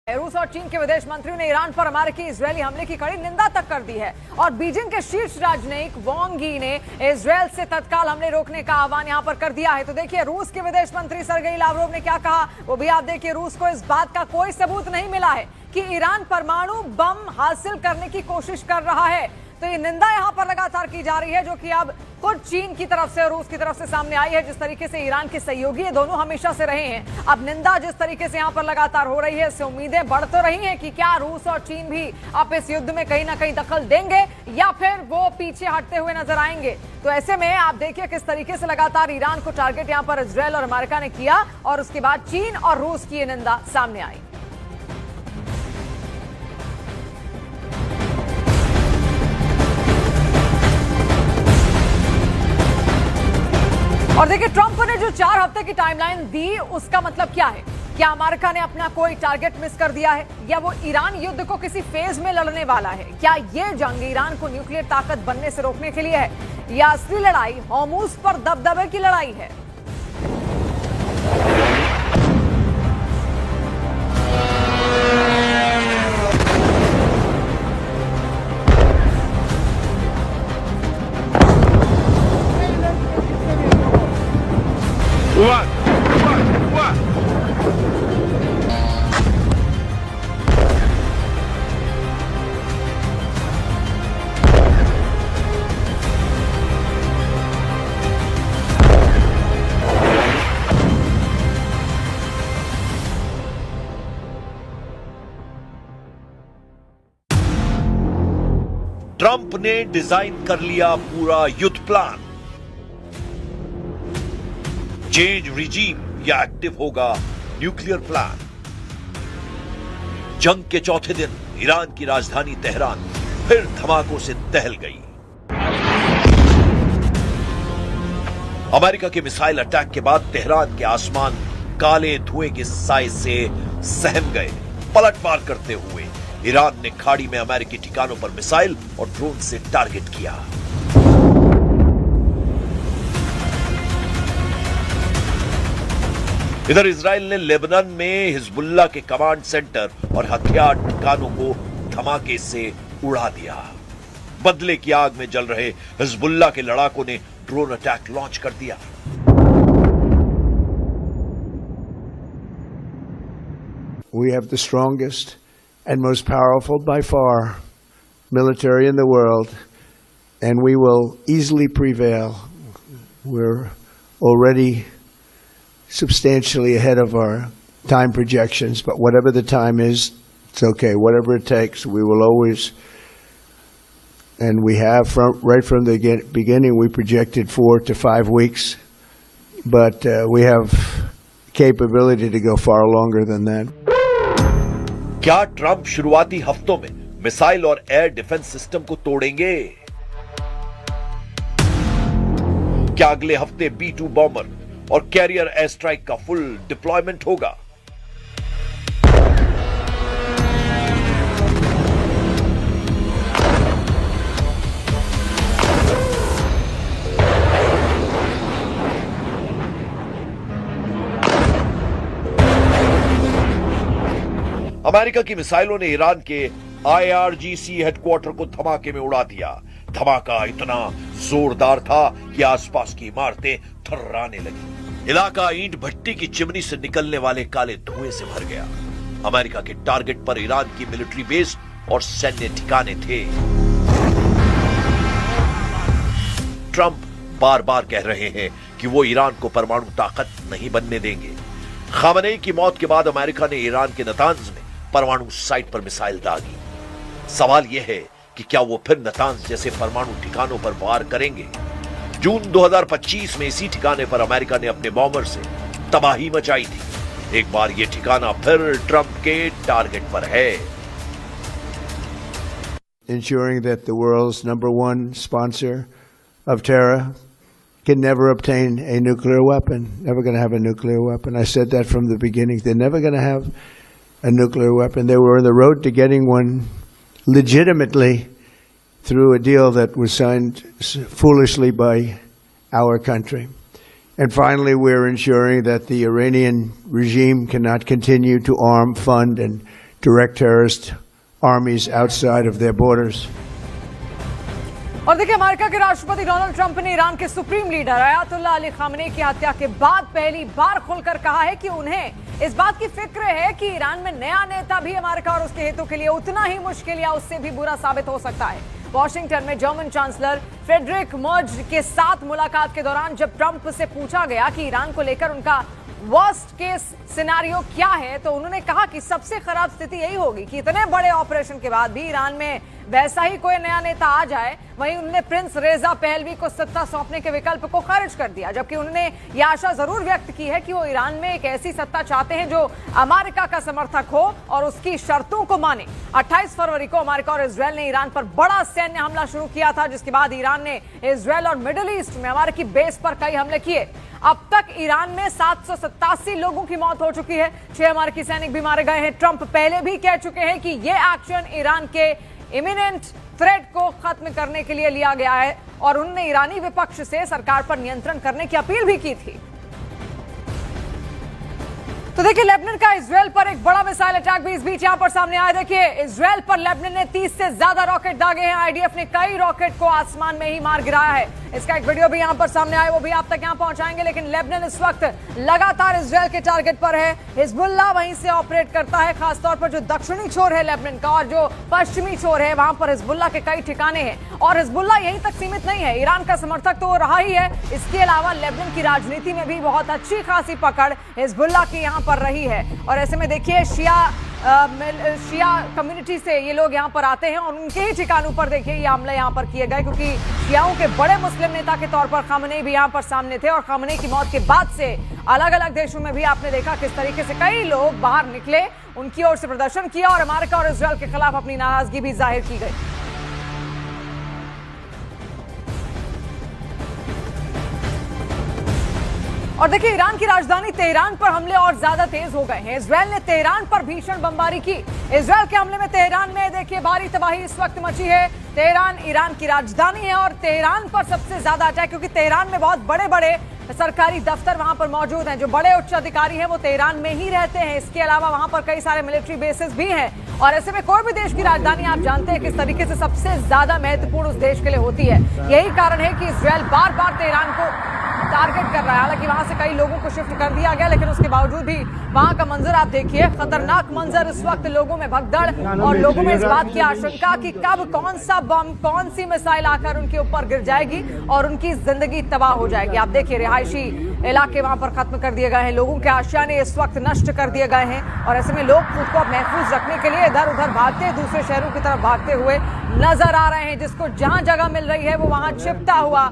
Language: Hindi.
रूस और चीन के विदेश मंत्रियों ने ईरान पर अमेरिकी इजरायली हमले की कड़ी निंदा तक कर दी है और बीजिंग के शीर्ष राजनयिक वांग यी ने इजरायल से तत्काल हमले रोकने का आह्वान यहां पर कर दिया है। तो देखिए रूस के विदेश मंत्री सर्गेई लावरोव ने क्या कहा, वो भी आप देखिए। रूस को इस बात का कोई सबूत नहीं मिला है कि ईरान परमाणु बम हासिल करने की कोशिश कर रहा है। तो ये निंदा यहां पर लगातार की जा रही है, जो कि अब खुद चीन की तरफ से और रूस की तरफ से सामने आई है। जिस तरीके से ईरान के सहयोगी ये दोनों हमेशा से रहे हैं, अब निंदा जिस तरीके से यहां पर लगातार हो रही है, इससे उम्मीदें बढ़ तो रही हैं कि क्या रूस और चीन भी अब इस युद्ध में कहीं ना कहीं दखल देंगे या फिर वो पीछे हटते हुए नजर आएंगे। तो ऐसे में आप देखिए किस तरीके से लगातार ईरान को टारगेट यहां पर इजरायल और अमेरिका ने किया और उसके बाद चीन और रूस की ये निंदा सामने आई। और देखिए ट्रंप ने जो 4 हफ्ते की टाइमलाइन दी, उसका मतलब क्या है? क्या अमेरिका ने अपना कोई टारगेट मिस कर दिया है या वो ईरान युद्ध को किसी फेज में लड़ने वाला है? क्या ये जंग ईरान को न्यूक्लियर ताकत बनने से रोकने के लिए है या असली लड़ाई हॉर्मुज़ पर दबदबे की लड़ाई है? ट्रंप ने डिजाइन कर लिया पूरा युद्ध प्लान। चेंज रिजीम या एक्टिव होगा न्यूक्लियर प्लान। जंग के चौथे दिन ईरान की राजधानी तेहरान फिर धमाकों से दहल गई। अमेरिका के मिसाइल अटैक के बाद तेहरान के आसमान काले धुएं के साए से सहम गए। पलटवार करते हुए ईरान ने खाड़ी में अमेरिकी ठिकानों पर मिसाइल और ड्रोन से टारगेट किया। इधर इजराइल ने लेबनान में हिजबुल्लाह के कमांड सेंटर और हथियार ठिकानों को धमाके से उड़ा दिया। बदले की आग में जल रहे हिजबुल्लाह के लड़ाकों ने ड्रोन अटैक लॉन्च कर दिया। We have the strongest and most powerful by far military in the world, and we will easily prevail. We're already substantially ahead of our time projections, but whatever the time is, it's okay. Whatever it takes, we will always, and we have right from the beginning, we projected 4 to 5 weeks, but we have capability to go far longer than that. क्या ट्रंप शुरुआती हफ्तों में मिसाइल और एयर डिफेंस सिस्टम को तोड़ेंगे? क्या अगले हफ्ते B-2 बॉम्बर और कैरियर एयर स्ट्राइक का फुल डिप्लॉयमेंट होगा? अमेरिका की मिसाइलों ने ईरान के IRGC हेडक्वार्टर को धमाके में उड़ा दिया। धमाका इतना जोरदार था कि आसपास की इमारतें थर्राने लगी। इलाका ईंट भट्टी की चिमनी से निकलने वाले काले धुएं से भर गया। अमेरिका के टारगेट पर ईरान की मिलिट्री बेस और सैन्य ठिकाने थे। ट्रंप बार बार कह रहे हैं कि वो ईरान को परमाणु ताकत नहीं बनने देंगे। खामनेई की मौत के बाद अमेरिका ने ईरान के नतांज में परमाणु साइट पर मिसाइल दागी। सवाल यह है कि क्या वो फिर नतांज जैसे परमाणु ठिकानों पर वार करेंगे? जून 2025 में इसी ठिकाने पर अमेरिका ने अपने बॉम्बर से तबाही मचाई थी। एक बार ये ठिकाना फिर ट्रंप के टारगेट पर है। Ensuring that the world's #1 sponsor of terror can never obtain a nuclear weapon. Never going to have a nuclear weapon. I said that from the beginning. They're never going to have a nuclear weapon. They were on the road to getting one legitimately through a deal that was signed foolishly by our country. And finally, we're ensuring that the Iranian regime cannot continue to arm, fund, and direct terrorist armies outside of their borders. और देखिए, अमेरिका के राष्ट्रपति डोनाल्ड ट्रंप ने ईरान के supreme leader Ayatollah Ali Khamenei की हत्या के बाद पहली बार खुलकर कहा है कि उन्हें इस बात की फिक्र है कि ईरान में नया नेता भी अमेरिका और उसके हितों के लिए उतना ही मुश्किल या उससे भी बुरा साबित हो सकता है। वॉशिंगटन में जर्मन चांसलर फ्रेडरिक मर्ज के साथ मुलाकात के दौरान जब ट्रंप से पूछा गया कि ईरान को लेकर उनका वर्स्ट केस सिनेरियो क्या है, तो उन्होंने कहा कि सबसे खराब स्थिति यही होगी कि इतने बड़े ऑपरेशन के बाद भी ईरान में वैसा ही कोई नया नेता आ जाए। वहीं उन्होंने प्रिंस रेजा पहलवी को सत्ता सौंपने के विकल्प को खारिज कर दिया, जबकि उन्होंने यह आशा जरूर व्यक्त की है कि वो ईरान में एक ऐसी सत्ता चाहते हैं जो अमेरिका का समर्थक हो और उसकी शर्तों को माने। 28 फरवरी को अमेरिका और इजरायल ने ईरान पर बड़ा सैन्य हमला शुरू किया था, जिसके बाद ईरान ने इजरायल और मिडिल ईस्ट में अमेरिकी बेस पर कई हमले किए। अब तक ईरान में 787 लोगों की मौत हो चुकी है, 6 अमेरिकी सैनिक भी मारे गए हैं। ट्रंप पहले भी कह चुके हैं कि यह एक्शन ईरान के इमिनेंट थ्रेट को खत्म करने के लिए लिया गया है और उन्होंने ईरानी विपक्ष से सरकार पर नियंत्रण करने की अपील भी की थी। तो देखिए, लेबनान का इजरायल पर एक बड़ा मिसाइल अटैक भी इस बीच यहां पर सामने आया। देखिए, इजरायल पर लेबनान ने 30 से ज्यादा रॉकेट दागे हैं। आईडीएफ ने कई रॉकेट को आसमान में ही मार गिराया है। इसका एक वीडियो भी यहां पर सामने आया, वो भी आप तक यहां पहुंचाएंगे। लेकिन लेबनान इस वक्त लगातार इजरायल के टारगेट पर है। हिजबुल्लाह वहीं से ऑपरेट करता है, खासतौर पर जो दक्षिणी छोर है लेबनान का और जो पश्चिमी छोर है, वहां पर हिजबुल्लाह के कई ठिकाने हैं। और हिजबुल्लाह यहीं तक सीमित नहीं है, ईरान का समर्थक तो रहा ही है, इसके अलावा लेबनान की राजनीति में भी बहुत अच्छी खासी पकड़ हिजबुल्लाह की यहां पर रही है। और ऐसे में देखिए, शिया कम्युनिटी से ये लोग यहाँ पर आते हैं और उनके ही ठिकानों पर देखिए ये हमले यहाँ पर किए गए, क्योंकि शियाओं के बड़े मुस्लिम नेता के तौर पर खामनेई भी यहाँ पर सामने थे। और खामनेई की मौत के बाद से अलग अलग देशों में भी आपने देखा किस तरीके से कई लोग बाहर निकले, उनकी ओर से प्रदर्शन किया और अमेरिका और इजरायल के खिलाफ अपनी नाराजगी भी जाहिर की गई। और देखिए, ईरान की राजधानी तेहरान पर हमले और ज्यादा तेज हो गए हैं। इजरायल ने तेहरान पर भीषण बमबारी की। इजरायल के हमले में तेहरान में देखिए भारी तबाही इस वक्त मची है। तेहरान ईरान की राजधानी है और तेहरान पर सबसे ज्यादा अटैक, क्योंकि तेहरान में बहुत बड़े बड़े सरकारी दफ्तर वहां पर मौजूद हैं। जो बड़े उच्च अधिकारी हैं वो तेहरान में ही रहते हैं। इसके अलावा वहां पर कई सारे मिलिट्री बेसेस भी हैं। और ऐसे में कोई भी देश की राजधानी आप जानते हैं किस तरीके से सबसे ज्यादा महत्वपूर्ण उस देश के लिए होती है। यही कारण है कि इजरायल बार बार तेहरान को टारगेट कर रहा है। हालांकि वहां से कई लोगों को शिफ्ट कर दिया गया, लेकिन उसके बावजूद भी वहां का मंजर आप देखिए, खतरनाक मंजर। इस वक्त लोगों में भगदड़ और लोगों में इस बात की आशंका कि कब कौन सा बम, कौन सी मिसाइल आकर उनके ऊपर गिर जाएगी और उनकी जिंदगी तबाह हो जाएगी। आप देखिए, रिहायशी इलाके वहां पर खत्म कर दिए गए हैं, लोगों के आशियाने इस वक्त नष्ट कर दिए गए हैं। और ऐसे में लोग खुद को महफूज रखने के लिए इधर उधर भागते, दूसरे शहरों की तरफ भागते हुए नजर आ रहे हैं। जिसको जहां जगह मिल रही है वो वहां छिपता हुआ